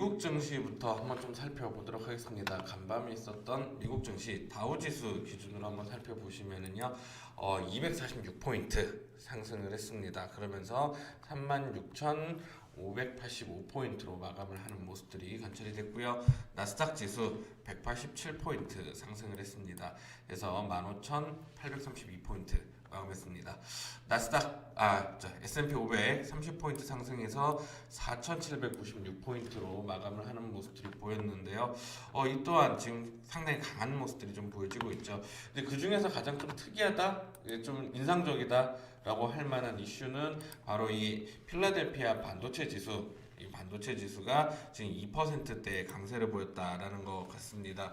미국 증시부터 한번 좀 살펴보도록 하겠습니다. 간밤에 있었던 미국 증시 다우지수 기준으로 한번 살펴보시면은요, 246포인트 상승을 했습니다. 그러면서 36,585포인트로 마감을 하는 모습들이 관찰이 됐고요. 나스닥 지수 187포인트 상승을 했습니다. 그래서 15,832포인트 마감했습니다. S&P 500 30포인트 상승해서 4,796포인트로 마감을 하는 모습들이 보였는데요. 이 또한 지금 상당히 강한 모습들이 좀 보여지고 있죠. 근데 그 중에서 가장 좀 특이하다, 좀 인상적이다라고 할 만한 이슈는 바로 이 필라델피아 반도체 지수. 이 반도체 지수가 지금 2%대의 강세를 보였다라는 것 같습니다.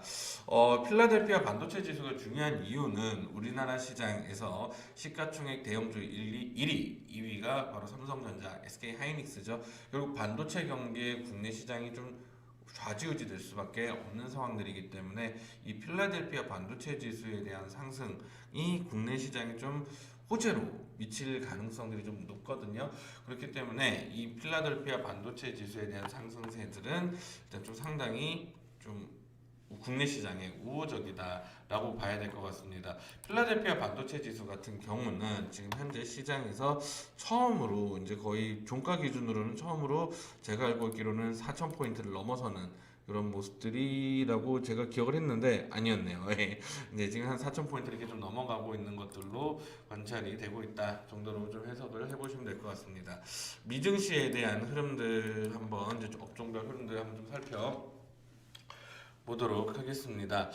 필라델피아 반도체 지수가 중요한 이유는 우리나라 시장에서 시가총액 대형주 1위, 2위가 바로 삼성전자, SK 하이닉스죠. 결국 반도체 경기의 국내 시장이 좀 좌지우지 될 수밖에 없는 상황들이기 때문에 이 필라델피아 반도체 지수에 대한 상승이 국내 시장에 좀 호재로 미칠 가능성들이 좀 높거든요. 그렇기 때문에 이 필라델피아 반도체 지수에 대한 상승세들은 일단 좀 상당히 좀 국내 시장에 우호적이다라고 봐야 될 것 같습니다. 필라델피아 반도체 지수 같은 경우는 지금 현재 시장에서 처음으로 이제 거의 종가 기준으로는 처음으로 제가 알고 있기로는 4,000포인트를 넘어서는 이런 모습들이라고 제가 기억을 했는데 아니었네요. 예. 이제 지금 한 4,000포인트 이렇게 좀 넘어가고 있는 것들로 관찰이 되고 있다 정도로 좀 해석을 해보시면 될 것 같습니다. 미증시에 대한 흐름들 한번 이제 업종별 흐름들 한번 좀 살펴보도록 하겠습니다.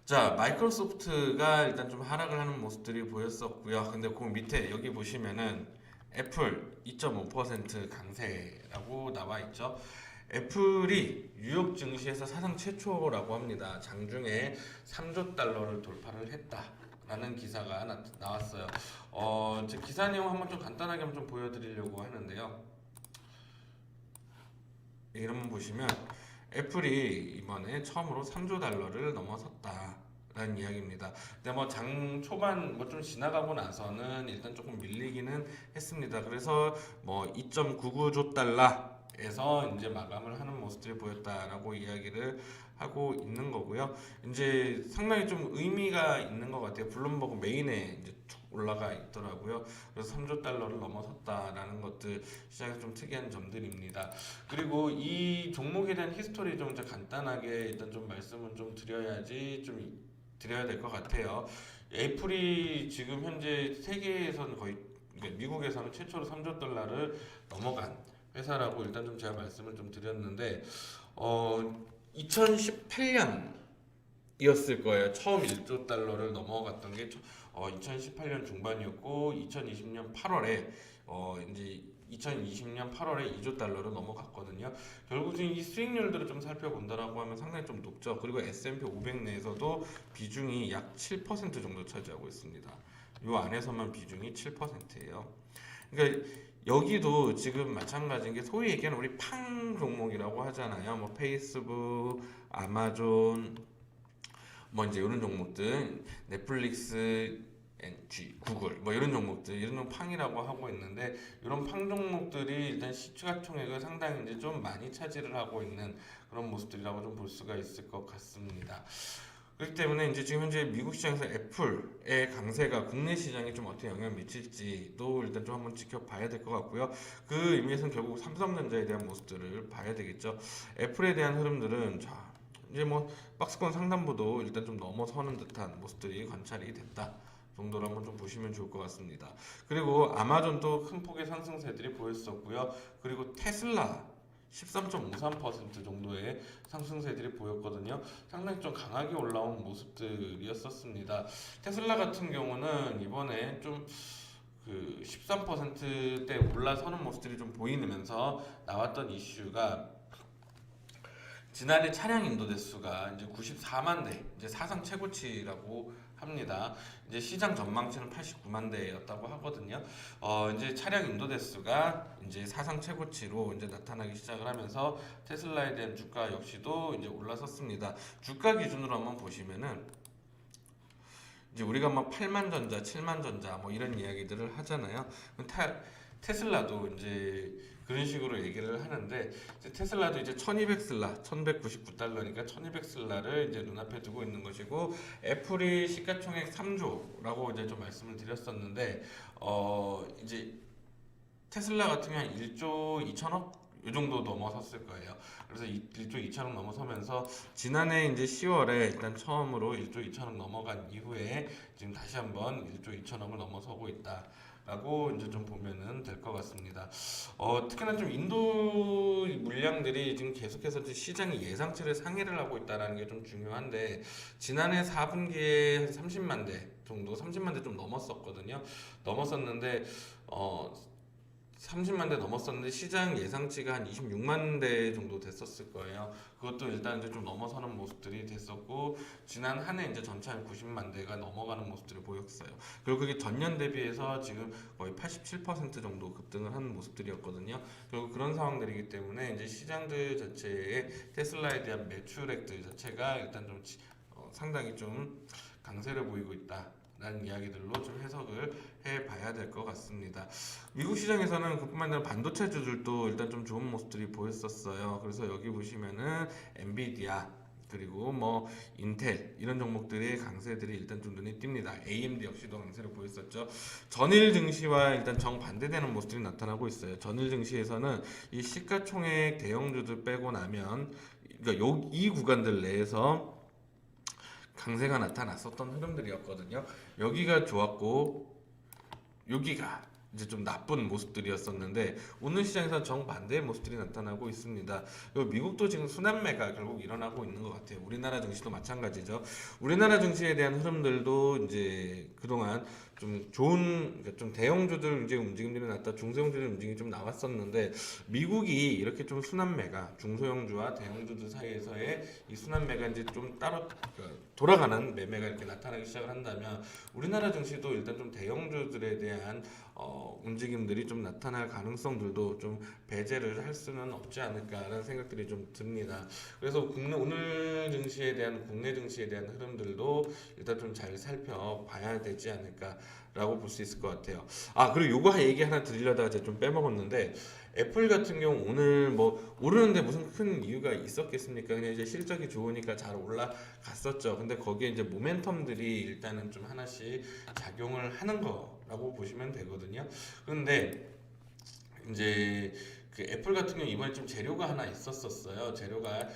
자, 마이크로소프트가 일단 좀 하락을 하는 모습들이 보였었고요. 근데 그 밑에 여기 보시면은 애플 2.5% 강세라고 나와 있죠. 애플이 뉴욕 증시에서 사상 최초라고 합니다. 장중에 3조 달러를 돌파를 했다라는 기사가 나왔어요. 제 기사 내용 한번 좀 간단하게 한번 좀 보여드리려고 하는데요. 이런 보시면 애플이 이번에 처음으로 3조 달러를 넘어섰다. 라는 이야기입니다. 근데 뭐 장 초반 뭐 좀 지나가고 나서는 일단 조금 밀리기는 했습니다. 그래서 뭐 2.99조 달러에서 이제 마감을 하는 모습들이 보였다라고 이야기를 하고 있는 거고요. 이제 상당히 좀 의미가 있는 것 같아요. 블룸버그 메인에 이제 쭉 올라가 있더라고요. 그래서 3조 달러를 넘어섰다라는 것들 시장에서 좀 특이한 점들입니다. 그리고 이 종목에 대한 히스토리 좀 간단하게 일단 좀 말씀을 좀 드려야지 좀 드려야 될 것 같아요. 애플이 지금 현재 세계에서는 거의 그러니까 미국에서는 최초로 3조 달러를 넘어간 회사라고 일단 좀 제가 말씀을 좀 드렸는데 2018년이었을 거예요. 처음 1조 달러를 넘어갔던 게 2018년 중반이었고 2020년 8월에 이제 2020년 8월에 2조 달러로 넘어갔거든요. 결국 지금 이 수익률들을 좀 살펴본다라고 하면 상당히 좀 높죠. 그리고 S&P 500 내에서도 비중이 약 7% 정도 차지하고 있습니다. 이 안에서만 비중이 7%예요. 그러니까 여기도 지금 마찬가지인 게 소위 얘기하는 우리 팡 종목이라고 하잖아요. 뭐 페이스북, 아마존, 뭐 이제 이런 종목들, 넷플릭스, NG, 구글 뭐 이런 종목들 이런 팡이라고 하고 있는데 이런 팡 종목들이 일단 시가총액을 상당히 이제 좀 많이 차지를 하고 있는 그런 모습들이라고 좀 볼 수가 있을 것 같습니다. 그렇기 때문에 이제 지금 현재 미국 시장에서 애플의 강세가 국내 시장에 좀 어떻게 영향을 미칠지도 일단 좀 한번 지켜봐야 될 것 같고요. 그 의미에서는 결국 삼성전자에 대한 모습들을 봐야 되겠죠. 애플에 대한 흐름들은 자 이제 뭐 박스권 상단부도 일단 좀 넘어서는 듯한 모습들이 관찰이 됐다. 정도로 한번 좀 보시면 좋을 것 같습니다. 그리고 아마존도 큰 폭의 상승세들이 보였었고요. 그리고 테슬라 13.53% 정도의 상승세들이 보였거든요. 상당히 좀 강하게 올라온 모습들이었었습니다. 테슬라 같은 경우는 이번에 좀 그 13%대 올라서는 모습들이 좀 보이면서 나왔던 이슈가 지난해 차량 인도 대수가 이제 94만 대, 이제 사상 최고치라고 합니다. 이제 시장 전망치는 89만 대였다고 하거든요. 이제 차량 인도 대수가 이제 사상 최고치로 이제 나타나기 시작을 하면서 테슬라에 대한 주가 역시도 이제 올라섰습니다. 주가 기준으로 한번 보시면은 이제 우리가 막 8만 전자, 7만 전자 뭐 이런 이야기들을 하잖아요. 테슬라도 이제 그런 식으로 얘기를 하는데 이제 테슬라도 이제 1200슬라 1199달러니까 1200슬라를 이제 눈앞에 두고 있는 것이고 애플이 시가총액 3조라고 이제 좀 말씀을 드렸었는데 이제 테슬라 같은 경우는 1조 2천억 이 정도 넘어섰을 거예요. 그래서 1조 2천억 넘어서면서 지난해 이제 10월에 일단 처음으로 1조 2천억 넘어간 이후에 지금 다시 한번 1조 2천억을 넘어서고 있다라고 이제 좀 보면은 될 것 같습니다. 특히나 좀 인도 물량들이 지금 계속해서 시장이 예상치를 상회를 하고 있다라는 게 좀 중요한데 지난해 4분기에 한 30만 대 정도, 30만 대 좀 넘었었거든요. 넘었었는데 30만 대 넘었었는데 시장 예상치가 한 26만 대 정도 됐었을 거예요. 그것도 일단 이제 좀 넘어서는 모습들이 됐었고 지난 한 해 이제 전체 한 90만 대가 넘어가는 모습들을 보였어요. 그리고 그게 전년 대비해서 지금 거의 87% 정도 급등을 하는 모습들이었거든요. 결국 그런 상황들이기 때문에 이제 시장들 자체의 테슬라에 대한 매출액들 자체가 일단 좀 상당히 좀 강세를 보이고 있다. 라는 이야기들로 좀 해석을 해봐야 될 것 같습니다. 미국 시장에서는 그뿐만 아니라 반도체주들도 일단 좀 좋은 모습들이 보였었어요. 그래서 여기 보시면은 엔비디아 그리고 뭐 인텔 이런 종목들의 강세들이 일단 좀 눈에 띕니다. AMD 역시도 강세를 보였었죠. 전일 증시와 일단 정반대되는 모습들이 나타나고 있어요. 전일 증시에서는 이 시가총액 대형주들 빼고 나면 그러니까 이 구간들 내에서 강세가 나타났었던 흐름들이었거든요. 여기가 좋았고 여기가 이제 좀 나쁜 모습들이었었는데 오늘 시장에서 정반대의 모습들이 나타나고 있습니다. 미국도 지금 순환매가 결국 일어나고 있는 것 같아요. 우리나라 증시도 마찬가지죠. 우리나라 증시에 대한 흐름들도 이제 그동안 좀 좋은 그러니까 좀 대형주들 이제 움직임들이 났다 중소형주들 움직임이 좀 나왔었는데 미국이 이렇게 좀 순환매가 중소형주와 대형주들 사이에서의 이 순환매가 이제 좀 따로 돌아가는 매매가 이렇게 나타나기 시작을 한다면 우리나라 증시도 일단 좀 대형주들에 대한 움직임들이 좀 나타날 가능성들도 좀 배제를 할 수는 없지 않을까라는 생각들이 좀 듭니다. 그래서 오늘 증시에 대한 국내 증시에 대한 흐름들도 일단 좀 잘 살펴봐야 되지 않을까라고 볼 수 있을 것 같아요. 그리고 요거 얘기 하나 드리려다가 제가 좀 빼먹었는데 애플 같은 경우 오늘 뭐 오르는데 무슨 큰 이유가 있었겠습니까? 그냥 이제 실적이 좋으니까 잘 올라갔었죠. 근데 거기에 이제 모멘텀들이 일단은 좀 하나씩 작용을 하는 거라고 보시면 되거든요. 근데 이제 그 애플 같은 경우 이번에 좀 재료가 하나 있었었어요. 재료가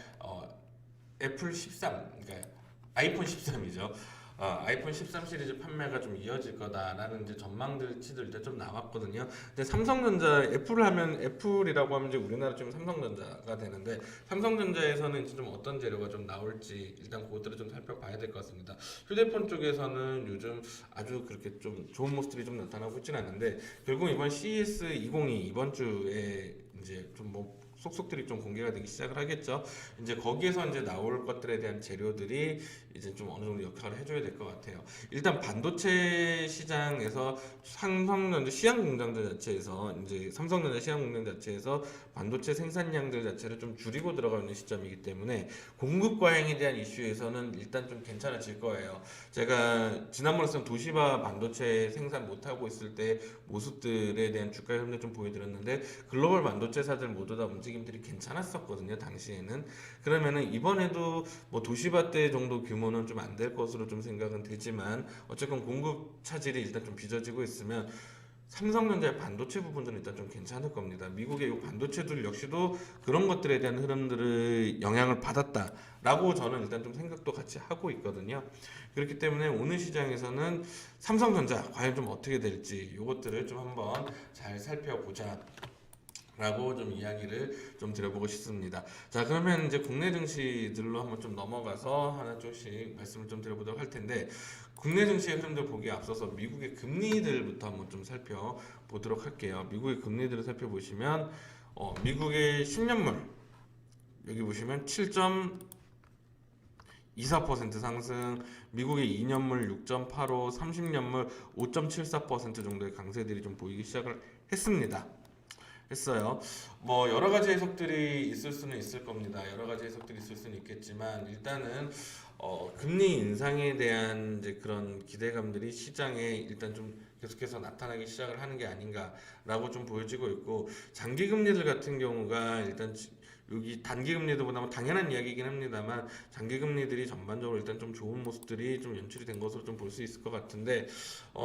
애플 13, 그러니까 아이폰 13이죠. 아이폰 13 시리즈 판매가 좀 이어질 거다라는 이제 전망치들 일단 좀 나왔거든요. 근데 삼성전자 애플이라고 하면 이제 우리나라 좀 삼성전자가 되는데 삼성전자에서는 이제 좀 어떤 재료가 좀 나올지 일단 그것들을 좀 살펴봐야 될 것 같습니다. 휴대폰 쪽에서는 요즘 아주 그렇게 좀 좋은 모습들이 좀 나타나고 있지는 않은데 결국 이번 CES 2022 이번 주에 이제 좀 뭐 속속들이 좀 공개가 되기 시작을 하겠죠. 이제 거기에서 이제 나올 것들에 대한 재료들이 이제 좀 어느 정도 역할을 해줘야 될 것 같아요. 일단 반도체 시장에서 삼성전자 시향 공장들 자체에서 이제 삼성전자 시향 공장 자체에서 반도체 생산량들 자체를 좀 줄이고 들어가고 있는 시점이기 때문에 공급 과잉에 대한 이슈에서는 일단 좀 괜찮아질 거예요. 제가 지난번에 도시바 반도체 생산 못하고 있을 때 모습들에 대한 주가 흐름을 좀 보여드렸는데 글로벌 반도체사들 모두 다 움직임들이 괜찮았었거든요. 당시에는. 그러면은 이번에도 뭐 도시바 때 정도 규모는 좀 안 될 것으로 좀 생각은 되지만 어쨌건 공급 차질이 일단 좀 빚어지고 있으면 삼성전자의 반도체 부분들은 일단 좀 괜찮을 겁니다. 미국의 이 반도체들 역시도 그런 것들에 대한 흐름들을 영향을 받았다라고 저는 일단 좀 생각도 같이 하고 있거든요. 그렇기 때문에 오늘 시장에서는 삼성전자 과연 좀 어떻게 될지 이것들을 좀 한번 잘 살펴보자. 라고 좀 이야기를 좀 드려보고 싶습니다. 자, 그러면 이제 국내 증시들로 한번 좀 넘어가서 하나 조금씩 말씀을 좀 드려보도록 할 텐데 국내 증시의 흐름들 보기에 앞서서 미국의 금리들부터 한번 좀 살펴보도록 할게요. 미국의 금리들을 살펴보시면 미국의 10년물 여기 보시면 7.24% 상승, 미국의 2년물 6.85, 30년물 5.74% 정도의 강세들이 좀 보이기 시작을 했습니다. 했어요. 뭐 여러 가지 해석들이 있을 수는 있을 겁니다. 여러 가지 해석들이 있을 수는 있겠지만 일단은 금리 인상에 대한 이제 그런 기대감들이 시장에 일단 좀 계속해서 나타나기 시작을 하는 게 아닌가라고 좀 보여지고 있고 장기 금리들 같은 경우가 일단 여기 단기 금리도보다 뭐 당연한 이야기이긴 합니다만 장기 금리들이 전반적으로 일단 좀 좋은 모습들이 좀 연출이 된 것으로 좀 볼 수 있을 것 같은데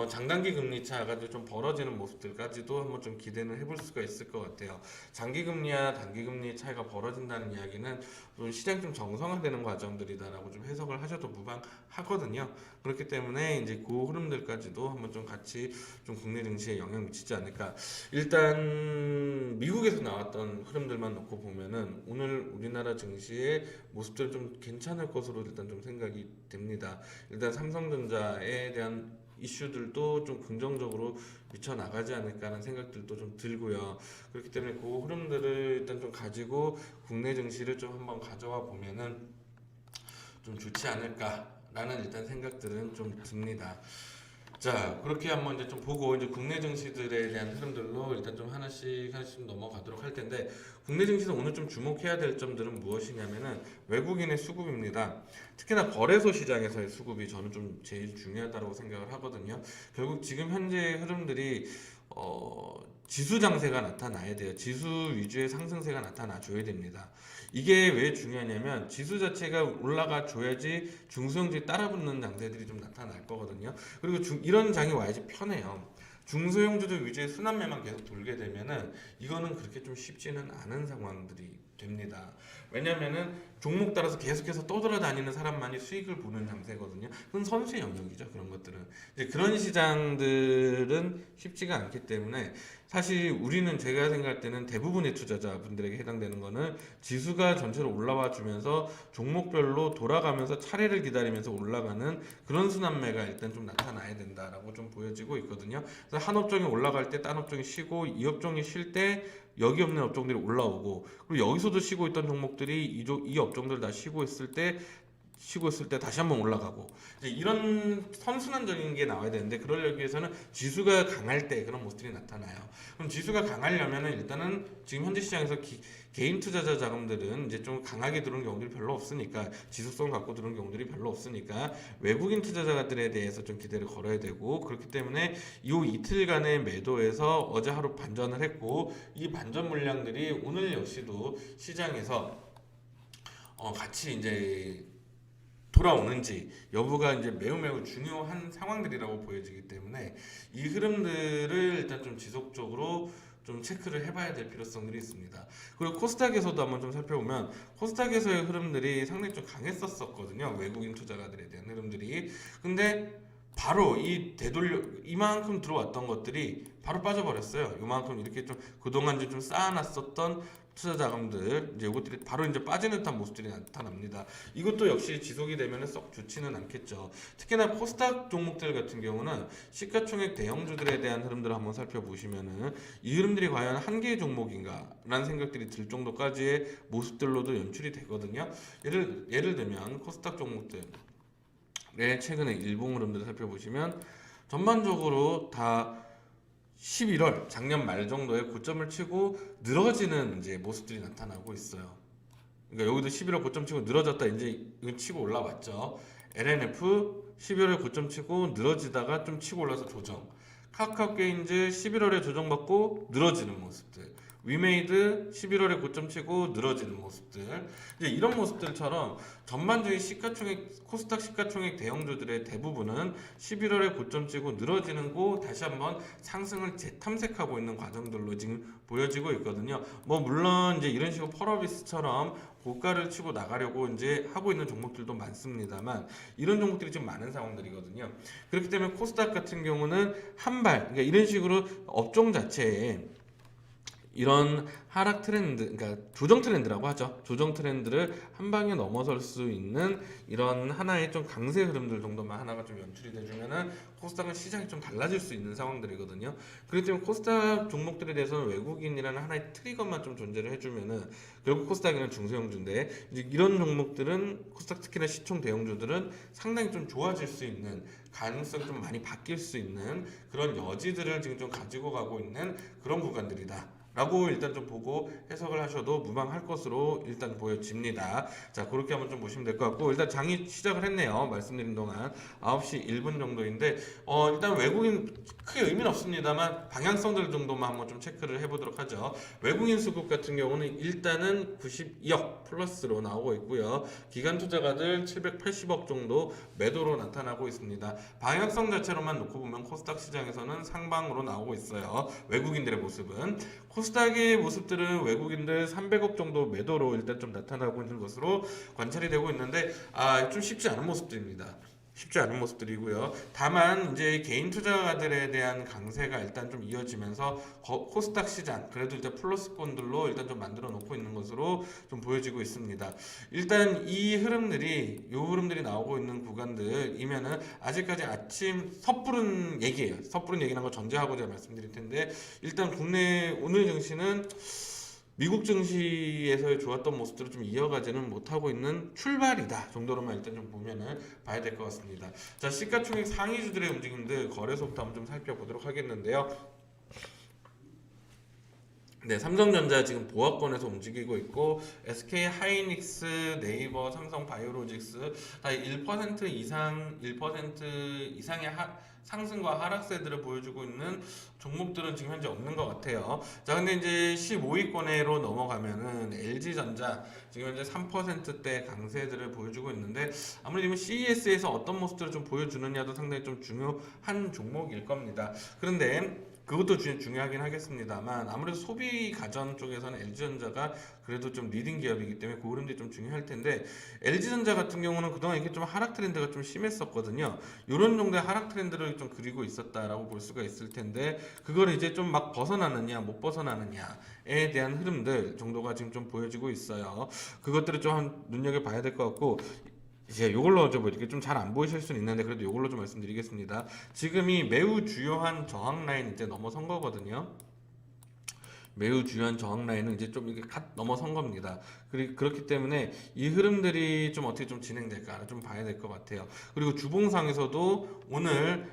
장단기 금리 차가 좀 벌어지는 모습들까지도 한번 좀 기대는 해볼 수가 있을 것 같아요. 장기 금리와 단기 금리 차이가 벌어진다는 이야기는 좀 시장 좀 정상화되는 과정들이다라고 좀 해석을 하셔도 무방하거든요. 그렇기 때문에 이제 그 흐름들까지도 한번 좀 같이 좀 국내 증시에 영향 미치지 않을까. 일단 미국에서 나왔던 흐름들만 놓고 보면은 오늘 우리나라 증시의 모습들은 좀 괜찮을 것으로 일단 좀 생각이 됩니다. 일단 삼성전자에 대한 이슈들도 좀 긍정적으로 미쳐 나가지 않을까 하는 생각들도 좀 들고요. 그렇기 때문에 그 흐름들을 일단 좀 가지고 국내 증시를 좀 한번 가져와 보면은 좀 좋지 않을까라는 일단 생각들은 좀 듭니다. 자, 그렇게 한번 이제 좀 보고 이제 국내 증시들에 대한 흐름들로 일단 좀 하나씩 넘어가도록 할 텐데 국내 증시는 오늘 좀 주목해야 될 점들은 무엇이냐면은 외국인의 수급입니다. 특히나 거래소 시장에서의 수급이 저는 좀 제일 중요하다고 생각을 하거든요. 결국 지금 현재 흐름들이 지수 장세가 나타나야 돼요. 지수 위주의 상승세가 나타나줘야 됩니다. 이게 왜 중요하냐면 지수 자체가 올라가 줘야지 중소형주에 따라붙는 장세들이 좀 나타날 거거든요. 그리고 이런 장이 와야지 편해요. 중소형주들 위주의 순환매만 계속 돌게 되면은 이거는 그렇게 좀 쉽지는 않은 상황들이 됩니다. 왜냐면은 종목 따라서 계속해서 떠돌아다니는 사람만이 수익을 보는 장세거든요. 그건 선수의 영역이죠. 그런 것들은 이제 그런 시장들은 쉽지가 않기 때문에 사실 우리는 제가 생각할 때는 대부분의 투자자분들에게 해당되는 거는 지수가 전체로 올라와 주면서 종목별로 돌아가면서 차례를 기다리면서 올라가는 그런 순환매가 일단 좀 나타나야 된다라고 좀 보여지고 있거든요. 그래서 한 업종이 올라갈 때 딴 업종이 쉬고 이 업종이 쉴 때 여기 없는 업종들이 올라오고 그리고 여기서도 쉬고 있던 종목들이 이 업종들 다 쉬고 있을 때 다시 한번 올라가고 이제 이런 선순환적인 게 나와야 되는데 그러려기 위해서는 지수가 강할 때 그런 모습들이 나타나요. 그럼 지수가 강하려면은 일단은 지금 현재 시장에서 개인 투자자 자금들은 이제 좀 강하게 들어오는 경우들이 별로 없으니까 지수성 갖고 들어오는 경우들이 별로 없으니까 외국인 투자자들에 대해서 좀 기대를 걸어야 되고 그렇기 때문에 이 이틀간의 매도에서 어제 하루 반전을 했고 이 반전 물량들이 오늘 역시도 시장에서 같이 이제 돌아오는지 여부가 이제 매우 중요한 상황들이라고 보여지기 때문에 이 흐름들을 일단 좀 지속적으로 좀 체크를 해봐야 될 필요성들이 있습니다. 그리고 코스닥에서도 한번 좀 살펴보면 코스닥에서의 흐름들이 상당히 좀 강했었거든요. 외국인 투자가들에 대한 흐름들이. 근데 바로 이만큼 들어왔던 것들이 바로 빠져버렸어요. 이만큼 이렇게 좀 그동안 좀 쌓아놨었던 투자 자금들 이제 이것들이 바로 이제 빠지는 듯한 모습들이 나타납니다. 이것도 역시 지속이 되면 썩 좋지는 않겠죠. 특히나 코스닥 종목들 같은 경우는 시가총액 대형주들에 대한 흐름들을 한번 살펴보시면은 이 흐름들이 과연 한 개의 종목인가라는 생각들이 들 정도까지의 모습들로도 연출이 되거든요. 예를 들면 코스닥 종목들 최근에 일봉 흐름들을 살펴보시면 전반적으로 다 11월 작년 말 정도에 고점을 치고 늘어지는 이제 모습들이 나타나고 있어요. 그러니까 여기도 11월 고점 치고 늘어졌다 이제 이건 치고 올라왔죠. LNF 11월에 고점 치고 늘어지다가 좀 치고 올라서 조정. 카카오게인즈 11월에 조정받고 늘어지는 모습들. 위메이드 11월에 고점 치고 늘어지는 모습들. 이제 이런 모습들처럼 전반적인 코스닥 시가총액 대형주들의 대부분은 11월에 고점 치고 늘어지는 거 다시 한번 상승을 재탐색하고 있는 과정들로 지금 보여지고 있거든요. 뭐 물론 이제 이런 식으로 펄어비스처럼 고가를 치고 나가려고 이제 하고 있는 종목들도 많습니다만 이런 종목들이 좀 많은 상황들이거든요. 그렇기 때문에 코스닥 같은 경우는 그러니까 이런 식으로 업종 자체에 이런 하락 트렌드, 그러니까 조정 트렌드라고 하죠. 조정 트렌드를 한 방에 넘어설 수 있는 이런 하나의 좀 강세 흐름들 정도만 하나가 좀 연출이 돼주면은 코스닥은 시장이 좀 달라질 수 있는 상황들이거든요. 그렇기 때문에 코스닥 종목들에 대해서는 외국인이라는 하나의 트리거만 좀 존재를 해주면은 결국 코스닥이는 중소형주인데 이제 이런 종목들은 코스닥 특히나 시총 대형주들은 상당히 좀 좋아질 수 있는 가능성이 좀 많이 바뀔 수 있는 그런 여지들을 지금 좀 가지고 가고 있는 그런 구간들이다. 라고 일단 좀 보고 해석을 하셔도 무방할 것으로 일단 보여집니다. 자, 그렇게 한번 좀 보시면 될 것 같고, 일단 장이 시작을 했네요. 말씀드린 동안 9시 1분 정도인데 일단 외국인 크게 의미는 없습니다만 방향성들 정도만 한번 좀 체크를 해보도록 하죠. 외국인 수급 같은 경우는 일단은 92억 플러스로 나오고 있고요. 기관 투자가들 780억 정도 매도로 나타나고 있습니다. 방향성 자체로만 놓고 보면 코스닥 시장에서는 상방으로 나오고 있어요. 외국인들의 모습은. 코스닥의 모습들은 외국인들 300억 정도 매도로 일단 좀 나타나고 있는 것으로 관찰이 되고 있는데 좀 쉽지 않은 모습들입니다. 쉽지 않은 모습들이고요. 다만 이제 개인 투자가들에 대한 강세가 일단 좀 이어지면서 코스닥 시장 그래도 일단 플러스권들로 일단 좀 만들어 놓고 있는 것으로 좀 보여지고 있습니다. 일단 이 흐름들이 나오고 있는 구간들이면은 아직까지 아침 섣부른 얘기예요. 섣부른 얘기라는 거 전제하고 제가 말씀드릴 텐데 일단 국내 오늘 증시는 미국 증시에서의 좋았던 모습들을 좀 이어가지는 못하고 있는 출발이다 정도로만 일단 좀 보면은 봐야 될 것 같습니다. 자, 시가총액 상위주들의 움직임들 거래소부터 한번 좀 살펴보도록 하겠는데요. 네, 삼성전자 지금 보합권에서 움직이고 있고 SK 하이닉스, 네이버, 삼성 바이오로직스 다 1% 이상, 1% 이상의 상승과 하락세들을 보여주고 있는 종목들은 지금 현재 없는 것 같아요. 자, 근데 이제 15위권으로 넘어가면은 LG전자 지금 현재 3%대 강세들을 보여주고 있는데 아무래도 CES에서 어떤 모습들을 좀 보여주느냐도 상당히 좀 중요한 종목일 겁니다. 그런데 그것도 중요하긴 하겠습니다만 아무래도 소비 가전 쪽에서는 LG전자가 그래도 좀 리딩 기업이기 때문에 그 흐름들이 좀 중요할 텐데 LG전자 같은 경우는 그동안 이게 좀 하락 트렌드가 좀 심했었거든요. 이런 정도의 하락 트렌드를 좀 그리고 있었다라고 볼 수가 있을 텐데 그걸 이제 좀 막 벗어나느냐 못 벗어나느냐에 대한 흐름들 정도가 지금 좀 보여지고 있어요. 그것들을 좀 눈여겨봐야 될 것 같고 이제 이걸로 좀 이렇게 좀 잘 안 보이실 수는 있는데 그래도 이걸로 좀 말씀드리겠습니다. 지금이 매우 주요한 저항 라인 이제 넘어선 거거든요. 매우 주요한 저항 라인은 이제 좀 이렇게 갓 넘어선 겁니다. 그렇기 때문에 이 흐름들이 좀 어떻게 좀 진행될까 좀 봐야 될 것 같아요. 그리고 주봉상에서도 오늘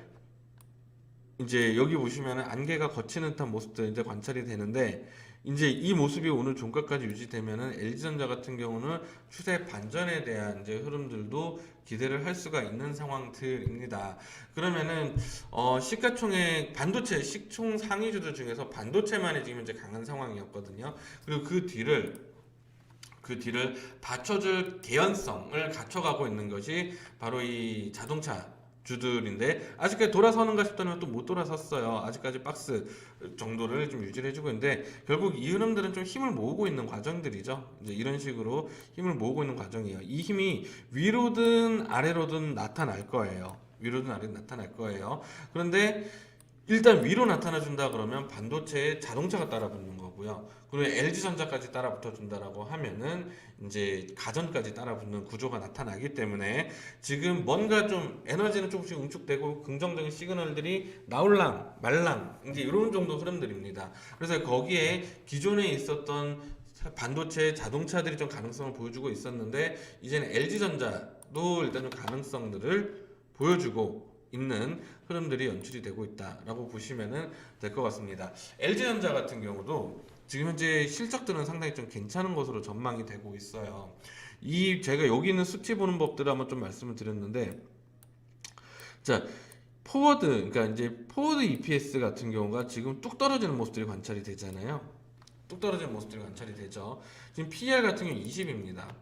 이제 여기 보시면 안개가 거치는 듯한 모습들 이제 관찰이 되는데 이제 이 모습이 오늘 종가까지 유지되면은 LG전자 같은 경우는 추세 반전에 대한 이제 흐름들도 기대를 할 수가 있는 상황들입니다. 그러면은 시가총액 반도체 시총 상위주들 중에서 반도체만이 지금 이제 강한 상황이었거든요. 그리고 그 뒤를 받쳐줄 개연성을 갖춰가고 있는 것이 바로 이 자동차 주들인데 아직까지 돌아서는가 싶다면 또 못 돌아섰어요. 아직까지 박스 정도를 좀 유지를 해주고 있는데 결국 이 흐름들은 좀 힘을 모으고 있는 과정들이죠. 이제 이런 식으로 힘을 모으고 있는 과정이에요. 이 힘이 위로든 아래로든 나타날 거예요. 위로든 아래로든 나타날 거예요. 그런데 일단 위로 나타나준다 그러면 반도체에 자동차가 따라붙는 거고요. 그리고 LG전자까지 따라붙어준다라고 하면은 이제 가전까지 따라붙는 구조가 나타나기 때문에 지금 뭔가 좀 에너지는 조금씩 응축되고 긍정적인 시그널들이 나올랑 말랑 이제 이런 정도 흐름들입니다. 그래서 거기에 기존에 있었던 반도체 자동차들이 좀 가능성을 보여주고 있었는데 이제는 LG전자도 일단 좀 가능성들을 보여주고 있는 흐름들이 연출이 되고 있다라고 보시면 될 것 같습니다. LG전자 같은 경우도 지금 현재 실적들은 상당히 좀 괜찮은 것으로 전망이 되고 있어요. 제가 여기 있는 수치 보는 법들을 한번 좀 말씀을 드렸는데, 자 그러니까 이제 포워드 EPS 같은 경우가 지금 뚝 떨어지는 모습들이 관찰이 되잖아요. 뚝 떨어지는 모습들이 관찰이 되죠. 지금 PER 같은 경우 20입니다.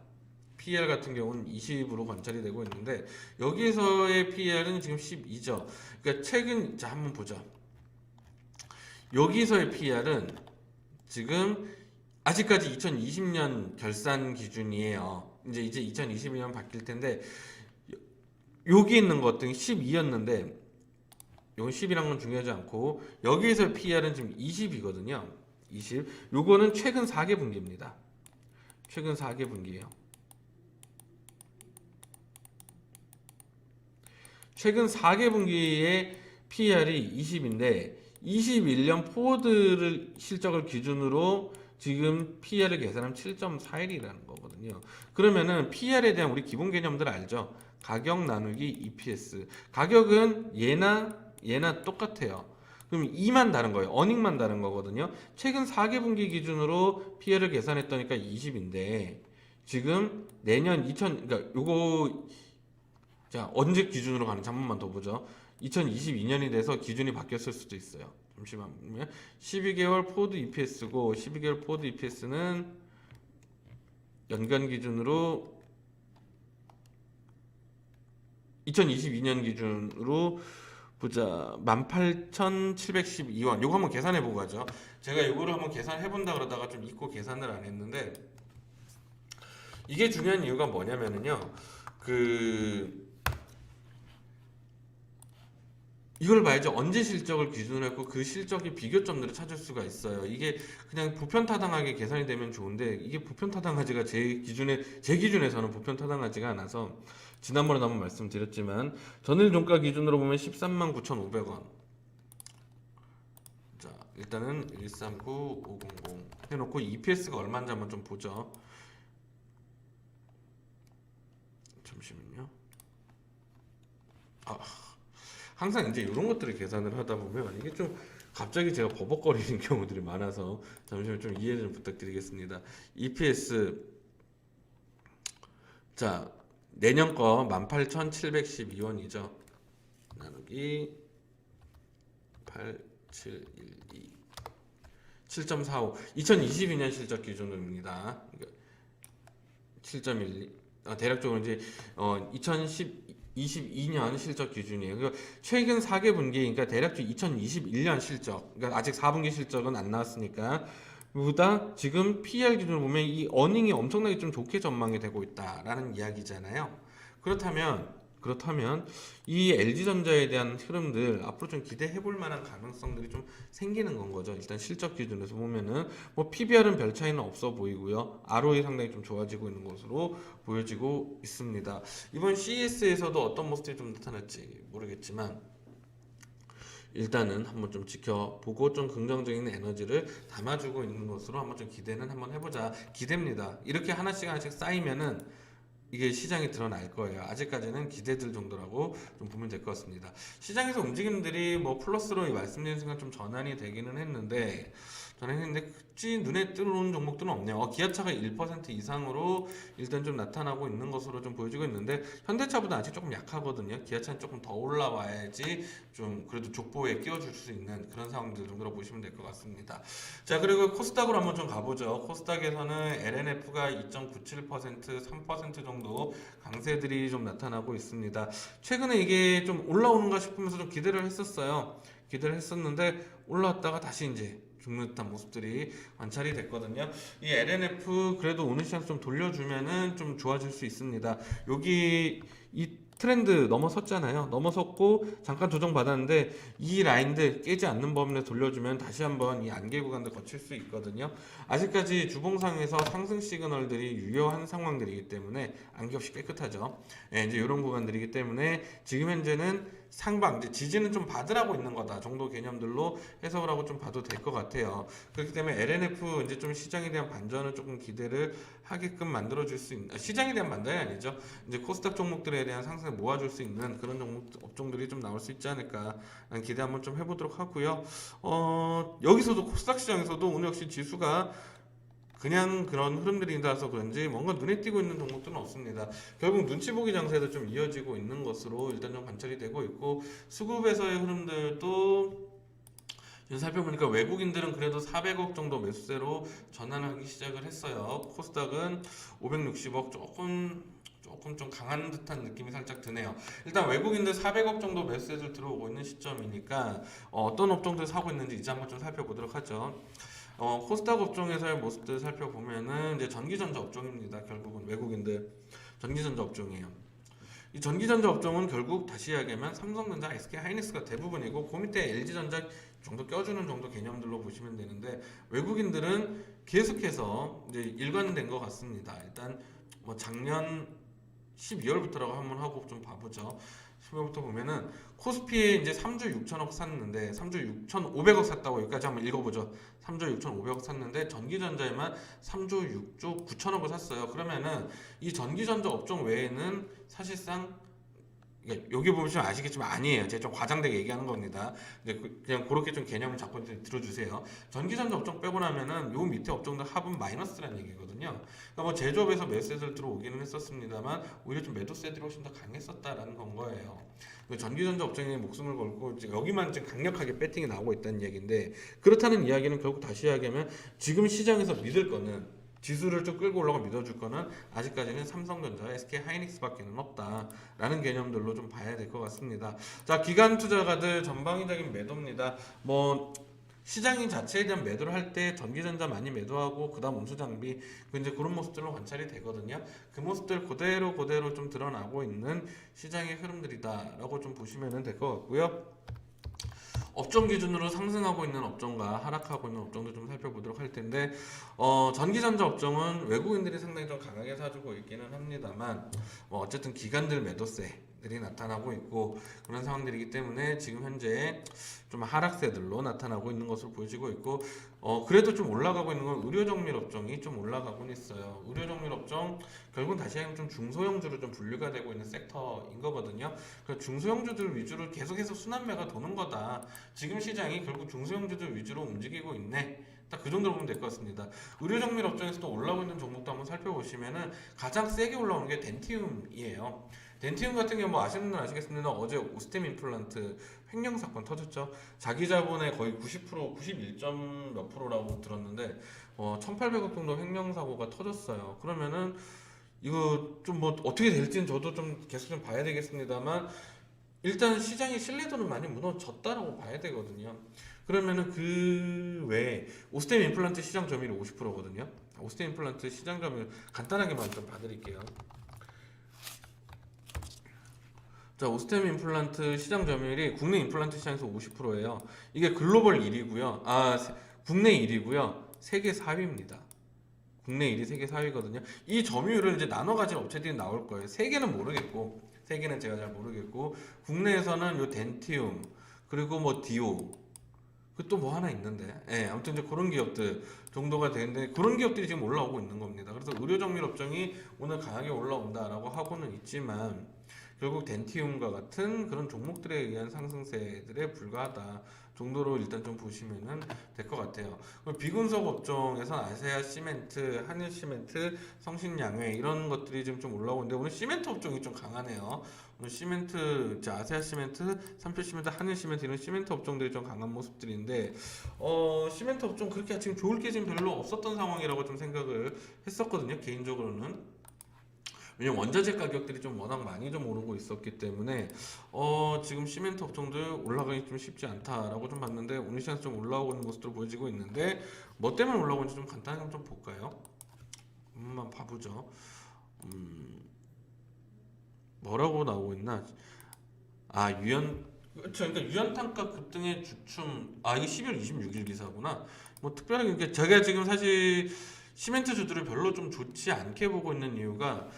PER 같은 경우는 20으로 관찰이 되고 있는데 여기에서의 PER은 지금 12죠. 그러니까 최근 한번 보죠. 여기서의 PER은 지금 아직까지 2020년 결산 기준이에요. 이제 2022년 바뀔 텐데 여기 있는 것들이 12였는데 이건 10이란 건 중요하지 않고 여기에서 PER은 지금 20이거든요. 20. 요거는 최근 4개 분기입니다. 최근 4개 분기예요. 최근 4개 분기의 PER이 20인데 21년 포워드 실적을 기준으로 지금 PER을 계산하면 7.41이라는 거거든요. 그러면은 PER에 대한 우리 기본 개념들 알죠? 가격 나누기 EPS. 가격은 얘나 똑같아요. 그럼 이만 다른 거예요. 어닝만 다른 거거든요. 최근 4개분기 기준으로 PL을 계산했더니까 20인데 지금 내년 2000 그러니까 요거 자 언제 기준으로 가는지 한 번만 더 보죠. 2022년이 돼서 기준이 바뀌었을 수도 있어요. 잠시만요. 12개월 포드 EPS고 12개월 포드 EPS는 연간 기준으로 2022년 기준으로 보자 18,712원 요거 한번 계산해 보고 가죠. 제가 요거를 한번 계산해 본다 그러다가 좀 잊고 계산을 안 했는데 이게 중요한 이유가 뭐냐면은요. 그 이걸 봐야죠. 언제 실적을 기준으로 했고 그 실적의 비교점들을 찾을 수가 있어요. 이게 그냥 보편타당하게 계산이 되면 좋은데 이게 보편타당하지가 제 기준에서는 보편타당하지가 않아서 지난번에 한번 말씀드렸지만 전일 종가 기준으로 보면 13만 9,500원. 자, 일단은 139500 해놓고 EPS가 얼마인지 한번 좀 보죠. 잠시만요. 항상 이제 이런 것들을 계산을 하다 보면 이게 좀 갑자기 제가 버벅거리는 경우들이 많아서 잠시만 좀 이해 좀 부탁드리겠습니다. EPS 자 내년 거 18,712원이죠. 나누기 8712 7.45 2022년 실적 기준으로입니다. 7.12 대략적으로 이제 2022년 실적 기준이에요. 그러니까 최근 4개분기 그러니까 대략적으로 2021년 실적 그러니까 아직 4분기 실적은 안 나왔으니까 보다 지금 PER 기준으로 보면 이 어닝이 엄청나게 좀 좋게 전망이 되고 있다라는 이야기잖아요. 그렇다면 이 LG전자에 대한 흐름들 앞으로 좀 기대해 볼 만한 가능성들이 좀 생기는 건 거죠. 일단 실적 기준에서 보면은 뭐 PBR은 별 차이는 없어 보이고요. ROE 상당히 좀 좋아지고 있는 것으로 보여지고 있습니다. 이번 CES에서도 어떤 모습들이 좀 나타날지 모르겠지만 일단은 한번 좀 지켜보고 좀 긍정적인 에너지를 담아주고 있는 것으로 한번 좀 기대는 한번 해보자. 기대입니다. 이렇게 하나씩 쌓이면은 이게 시장이 드러날 거예요. 아직까지는 기대들 정도라고 좀 보면 될 것 같습니다. 시장에서 움직임들이 뭐 플러스로 말씀드린 순간 좀 전환이 되기는 했는데 굳이 눈에 들어오는 종목들은 없네요. 기아차가 1% 이상으로 일단 좀 나타나고 있는 것으로 좀 보여지고 있는데 현대차보다 아직 조금 약하거든요. 기아차는 조금 더 올라와야지 좀 그래도 족보에 끼워줄 수 있는 그런 상황들 정도로 보시면 될 것 같습니다. 자 그리고 코스닥으로 한번 좀 가보죠. 코스닥에서는 LNF가 2.97% 3% 정도 강세들이 좀 나타나고 있습니다. 최근에 이게 좀 올라오는가 싶으면서 좀 기대를 했었어요. 기대를 했었는데 올라왔다가 다시 이제 죽는 듯한 모습들이 관찰이 됐거든요. 이 LNF 그래도 오늘 시장 좀 돌려주면은 좀 좋아질 수 있습니다. 여기 이 트렌드 넘어섰잖아요. 넘어섰고 잠깐 조정 받았는데 이 라인들 깨지 않는 범위 내에 돌려주면 다시 한번 이 안개 구간들 거칠 수 있거든요. 아직까지 주봉상에서 상승 시그널들이 유효한 상황들이기 때문에 안개 없이 깨끗하죠. 네, 이제 이런 구간들이기 때문에 지금 현재는 상방 이제 지지는 좀 받으라고 있는 거다 정도 개념들로 해석을 하고 좀 봐도 될 것 같아요. 그렇기 때문에 LNF 이제 좀 시장에 대한 반전을 조금 기대를 하게끔 만들어줄 수 있는 시장에 대한 반전이 아니죠. 이제 코스닥 종목들에 대한 상승을 모아줄 수 있는 그런 업종들이 좀 나올 수 있지 않을까 라는 기대 한번 좀 해보도록 하고요. 여기서도 코스닥 시장에서도 오늘 역시 지수가 그냥 그런 흐름들이 나서 그런지 뭔가 눈에 띄고 있는 종목들은 없습니다. 결국 눈치 보기 장세도 좀 이어지고 있는 것으로 일단 좀 관찰이 되고 있고 수급에서의 흐름들도 지금 살펴보니까 외국인들은 그래도 400억 정도 매수세로 전환하기 시작을 했어요. 코스닥은 560억 조금 좀 강한 듯한 느낌이 살짝 드네요. 일단 외국인들 400억 정도 매수세들 들어오고 있는 시점이니까 어떤 업종들 사고 있는지 이제 한번 좀 살펴보도록 하죠. 코스닥 업종에서의 모습들 살펴보면은 이제 전기전자 업종입니다. 결국은 외국인들 전기전자 업종이에요. 이 전기전자 업종은 결국 다시 이야기하면 삼성전자, SK 하이닉스가 대부분이고 그 밑에 LG전자 정도 껴주는 정도 개념들로 보시면 되는데 외국인들은 계속해서 이제 일관된 것 같습니다. 일단 뭐 작년 12월부터라고 한번 하고 좀 봐보죠. 12월부터 보면은 코스피에 이제 3조 6천억 샀는데 3조 6,500억 샀다고 여기까지 한번 읽어보죠. 3조 6,500억 샀는데 전기전자에만 3조 6조 9천억을 샀어요. 그러면은 이 전기전자 업종 외에는 사실상 여기 보시면 아시겠지만 아니에요. 제가 좀 과장되게 얘기하는 겁니다. 이제 그냥 그렇게 좀 개념을 잡고 들어주세요. 전기전자 업종 빼고 나면은 요 밑에 업종들 합은 마이너스라는 얘기거든요. 그러니까 뭐 제조업에서 매수세들 들어오기는 했었습니다만 오히려 좀 매도세들이 훨씬 더 강했었다라는 건 거예요. 전기전자 업종에 목숨을 걸고 여기만 지금 강력하게 배팅이 나오고 있다는 얘기인데, 그렇다는 이야기는 결국 다시 이야기하면 지금 시장에서 믿을 거는, 지수를 좀 끌고 올라가 믿어줄 거는 아직까지는 삼성전자, SK하이닉스밖에는 없다라는 개념들로 좀 봐야 될 것 같습니다. 자, 기관 투자가들 전방위적인 매도입니다. 뭐 시장인 자체에 대한 매도를 할 때 전기전자 많이 매도하고 그다음 운수장비 이제 그런 모습들로 관찰이 되거든요. 그 모습들 그대로 좀 드러나고 있는 시장의 흐름들이다라고 좀 보시면 될 것 같고요. 업종 기준으로 상승하고 있는 업종과 하락하고 있는 업종도 좀 살펴보도록 할 텐데, 전기전자 업종은 외국인들이 상당히 좀 강하게 사주고 있기는 합니다만, 어쨌든 기관들 매도세들이 나타나고 있고 그런 상황들이기 때문에 지금 현재 좀 하락세들로 나타나고 있는 것으로 보여지고 있고, 그래도 좀 올라가고 있는 건 의료정밀 업종이 좀 올라가고는 있어요. 의료정밀 업종 결국은 다시 하면 좀 중소형주로 좀 분류가 되고 있는 섹터인 거거든요. 그래서 중소형주들 위주로 계속해서 순환매가 도는 거다. 지금 시장이 결국 중소형주들 위주로 움직이고 있네. 딱 그 정도로 보면 될 것 같습니다. 의료정밀 업종에서도 올라오고 있는 종목도 한번 살펴보시면은 가장 세게 올라오는 게 덴티움이에요. 덴티움 같은 경우 뭐 아시는 분은 아시겠습니다. 어제 오스템 임플란트 횡령 사건 터졌죠. 자기 자본의 거의 90%, 91점 몇 프로라고 들었는데 1,800억 정도 횡령 사고가 터졌어요. 그러면은 이거 좀 뭐 어떻게 될지는 저도 좀 계속 좀 봐야 되겠습니다만, 일단 시장의 신뢰도는 많이 무너졌다라고 봐야 되거든요. 그러면은 그 외에 오스템 임플란트 시장 점유율이 50%거든요. 오스템 임플란트 시장 점유율 간단하게만 좀 봐드릴게요. 자, 오스템 임플란트 시장 점유율이 국내 임플란트 시장에서 50%예요. 이게 글로벌 1위고요. 국내 1위고요. 세계 4위입니다. 국내 1위, 세계 4위거든요. 이 점유율을 이제 나눠 가진 업체들이 나올 거예요. 세계는 모르겠고, 세계는 제가 잘 모르겠고, 국내에서는 요 덴티움, 그리고 뭐 디오, 그 또 뭐 하나 있는데, 아무튼 이제 그런 기업들 정도가 되는데, 그런 기업들이 지금 올라오고 있는 겁니다. 그래서 의료정밀 업종이 오늘 강하게 올라온다라고 하고는 있지만, 결국 덴티움과 같은 그런 종목들에 의한 상승세들에 불과하다 정도로 일단 좀 보시면은 될 것 같아요. 비군속 업종에서는 아세아 시멘트, 한일 시멘트, 성신양회 이런 것들이 지금 좀 올라오는데, 오늘 시멘트 업종이 좀 강하네요. 오늘 시멘트, 아세아 시멘트, 삼필 시멘트, 한일 시멘트 이런 시멘트 업종들이 좀 강한 모습들인데, 시멘트 업종 그렇게 지금 좋을 게 지금 별로 없었던 상황이라고 좀 생각을 했었거든요, 개인적으로는. 왜냐면 원자재 가격들이 좀 워낙 많이 좀 오르고 있었기 때문에 지금 시멘트 업종들 올라가기 좀 쉽지 않다라고 좀 봤는데, 오늘 시장에서 좀 올라오고 있는 모습으로 보여지고 있는데, 뭐 때문에 올라오는지 좀 간단하게 좀 볼까요? 한번 봐보죠. 뭐라고 나오고 있나? 그렇죠. 그러니까 유연 탄가 급등의 주춤. 이게 12월 26일 기사구나. 뭐 특별하게 제가 지금 사실 시멘트 주들을 별로 좀 좋지 않게 보고 있는 이유가,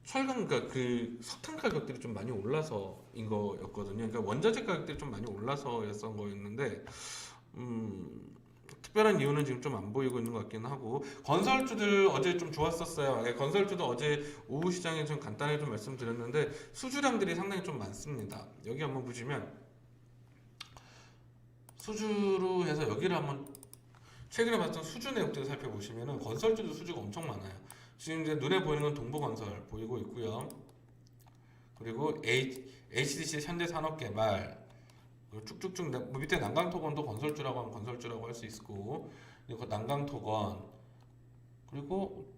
철강, 그러니까 그 석탄 가격들이 좀 많이 올라서인 거였거든요. 그러니까 원자재 가격들이 좀 많이 올라서였던 거였는데, 특별한 이유는 지금 좀 안 보이고 있는 것 같긴 하고, 건설주들 어제 좀 좋았었어요. 건설주도 어제 오후 시장에 좀 간단하게 좀 말씀드렸는데, 수주량들이 상당히 좀 많습니다. 여기 한번 보시면 수주로 해서 여기를 한번 최근에 봤던 수주 내역들을 살펴보시면은 건설주도 수주가 엄청 많아요. 지금 이제 눈에 보이는 건 동부건설 보이고 있고요. 그리고 HDC 현대산업개발, 쭉쭉쭉 뭐 밑에 난강토건도 건설주라고 하면 건설주라고 할 수 있고, 그리고 난강토건, 그리고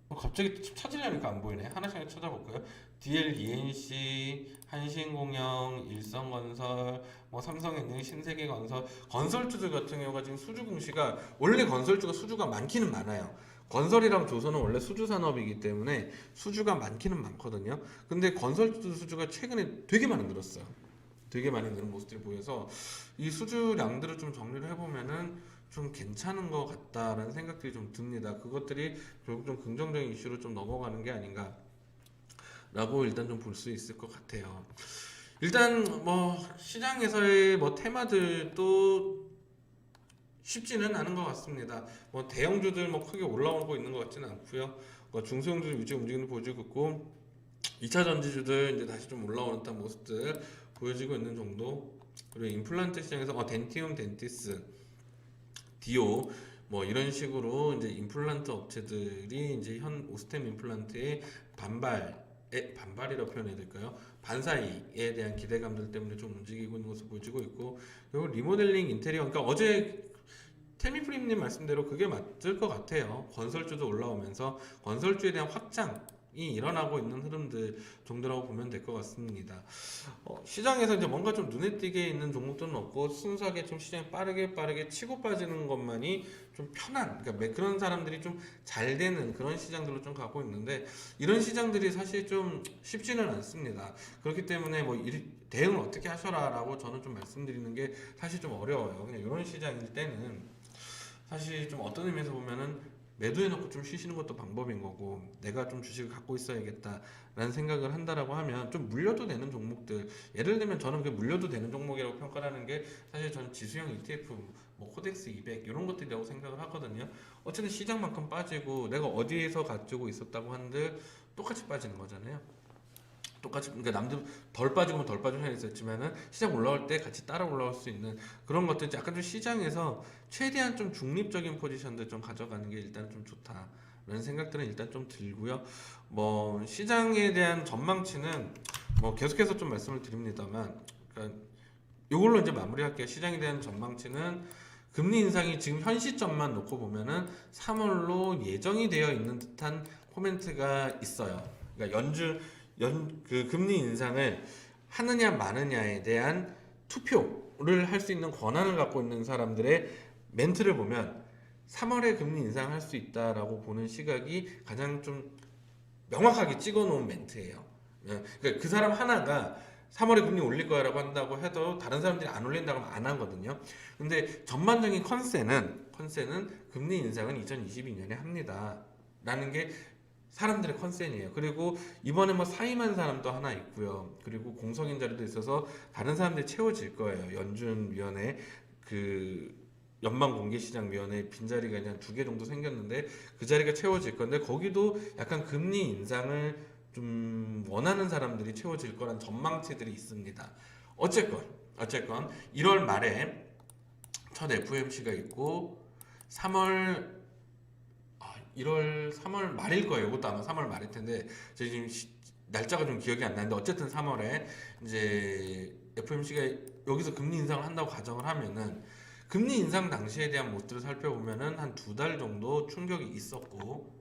갑자기 찾으려니까 안 보이네. 하나씩 찾아볼까요? DL-ENC, 한신공영, 일성건설, 뭐 삼성에너지, 신세계건설, 건설주들 같은 경우가 지금 수주 공시가, 원래 건설주가 수주가 많기는 많아요. 건설이랑 조선은 원래 수주 산업이기 때문에 수주가 많기는 많거든요. 근데 건설주 수주가 최근에 되게 많이 늘었어요. 되게 많이 느는 모습들이 보여서 이 수주량들을 좀 정리를 해보면은 좀 괜찮은 것 같다라는 생각들이 좀 듭니다. 그것들이 결국 좀 긍정적인 이슈로 좀 넘어가는 게 아닌가라고 일단 좀 볼 수 있을 것 같아요. 일단 뭐 시장에서의 뭐 테마들도 쉽지는 않은 것 같습니다. 뭐 대형주들 뭐 크게 올라오고 있는 것 같지는 않고요. 중소형주들 위주로 움직이는 보여지고 있고, 2차 전지주들 이제 다시 좀 올라오는 듯한 모습들 보여지고 있는 정도. 그리고 임플란트 시장에서 덴티움, 덴티스, 디오 뭐 이런 식으로 이제 임플란트 업체들이 이제 현 오스템 임플란트의 반발이라고 표현해야 될까요? 반사이에 대한 기대감들 때문에 좀 움직이고 있는 모습 보여지고 있고, 그리고 리모델링 인테리어, 그러니까 어제 태미프림님 말씀대로 그게 맞을 것 같아요. 건설주도 올라오면서 건설주에 대한 확장이 일어나고 있는 흐름들 정도라고 보면 될 것 같습니다. 시장에서 이제 뭔가 좀 눈에 띄게 있는 종목들은 없고 순수하게 좀 시장이 빠르게 치고 빠지는 것만이 좀 편한, 그러니까 그런 사람들이 좀 잘 되는 그런 시장들로 좀 가고 있는데, 이런 시장들이 사실 좀 쉽지는 않습니다. 그렇기 때문에 뭐 대응을 어떻게 하셔라라고 저는 좀 말씀드리는 게 사실 좀 어려워요. 그냥 이런 시장일 때는 사실 좀 어떤 의미에서 보면은 매도해놓고 좀 쉬시는 것도 방법인 거고, 내가 좀 주식을 갖고 있어야겠다라는 생각을 한다라고 하면 좀 물려도 되는 종목들, 예를 들면 저는 그 물려도 되는 종목이라고 평가하는 게 사실 저는 지수형 ETF, 뭐 코덱스 200 이런 것들이라고 생각을 하거든요. 어쨌든 시장만큼 빠지고 내가 어디에서 가지고 있었다고 한들 똑같이 빠지는 거잖아요. 똑같이, 그러니까 남들 덜 빠지고 덜 빠지는 현이 있었지만은 시장 올라올 때 같이 따라 올라올 수 있는 그런 것들, 약간 좀 시장에서 최대한 좀 중립적인 포지션들 좀 가져가는 게 일단 좀 좋다라는 생각들은 일단 좀 들고요. 뭐 시장에 대한 전망치는 뭐 계속해서 좀 말씀을 드립니다만, 그러니까 이걸로 이제 마무리할게요. 시장에 대한 전망치는 금리 인상이 지금 현 시점만 놓고 보면은 3월로 예정이 되어 있는 듯한 코멘트가 있어요. 그러니까 그 금리 인상을 하느냐 마느냐에 대한 투표를 할 수 있는 권한을 갖고 있는 사람들의 멘트를 보면 3월에 금리 인상할 수 있다라고 보는 시각이 가장 좀 명확하게 찍어놓은 멘트예요. 그러니까 그 사람 하나가 3월에 금리 올릴 거라고 한다고 해도 다른 사람들이 안 올린다고 하면 안 하거든요. 근데 전반적인 컨센은 금리 인상은 2022년에 합니다. 라는 게 사람들의 컨센이에요. 그리고 이번에 뭐 사임한 사람도 하나 있고요. 그리고 공석인 자리도 있어서 다른 사람들이 채워질 거예요. 연준 위원회, 그 연방공개시장위원회 빈자리가 그냥 2개 정도 생겼는데 그 자리가 채워질 건데, 거기도 약간 금리 인상을 좀 원하는 사람들이 채워질 거란 전망치들이 있습니다. 어쨌건 1월 말에 첫 FOMC가 있고 3월 3월 말일 거예요. 이것도 아마 3월 말일 텐데 제가 지금 날짜가 좀 기억이 안 나는데, 어쨌든 3월에 이제 FOMC가 여기서 금리 인상을 한다고 가정을 하면은 금리 인상 당시에 대한 모습들을 살펴보면은 한 2달 정도 충격이 있었고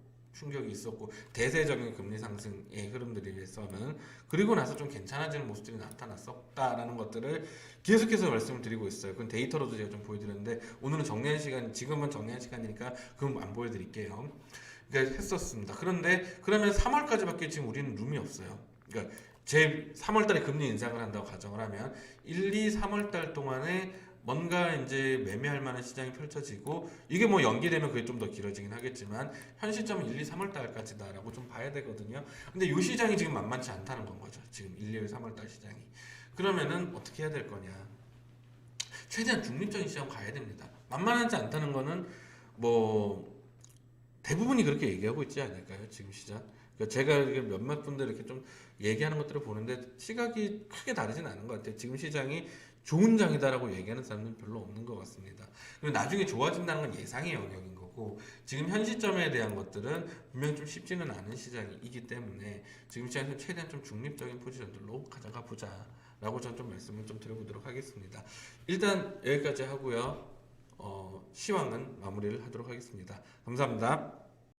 대세적인 금리 상승의 흐름들에서는, 그리고 나서 좀 괜찮아지는 모습들이 나타났었다라는 것들을 계속해서 말씀을 드리고 있어요. 그건 데이터로도 제가 좀 보여드렸는데, 오늘은 지금은 정리한 시간이니까 그건 안 보여드릴게요. 그러니까 했었습니다. 그런데 그러면 3월까지밖에 지금 우리는 룸이 없어요. 그러니까 제 3월달에 금리 인상을 한다고 가정을 하면 1, 2, 3월달 동안에 뭔가 이제 매매할 만한 시장이 펼쳐지고, 이게 뭐 연기되면 그게 좀 더 길어지긴 하겠지만 현 시점은 1, 2, 3월 달까지다라고 좀 봐야 되거든요. 근데 이 시장이 지금 만만치 않다는 건 거죠. 지금 1, 2월, 3월 달 시장이. 그러면은 어떻게 해야 될 거냐? 최대한 중립적인 시장 가야 됩니다. 만만하지 않다는 거는 뭐 대부분이 그렇게 얘기하고 있지 않을까요? 지금 시장. 그러니까 제가 몇몇 분들 이렇게 좀 얘기하는 것들을 보는데 시각이 크게 다르진 않은 것 같아요. 지금 시장이 좋은 장이다라고 얘기하는 사람은 별로 없는 것 같습니다. 그리고 나중에 좋아진다는 건 예상의 영역인 거고, 지금 현 시점에 대한 것들은 분명 좀 쉽지는 않은 시장이기 때문에 지금 시장에서 최대한 좀 중립적인 포지션들로 가져가 보자라고 저는 좀 말씀을 좀 드려보도록 하겠습니다. 일단 여기까지 하고요. 시황은 마무리를 하도록 하겠습니다. 감사합니다.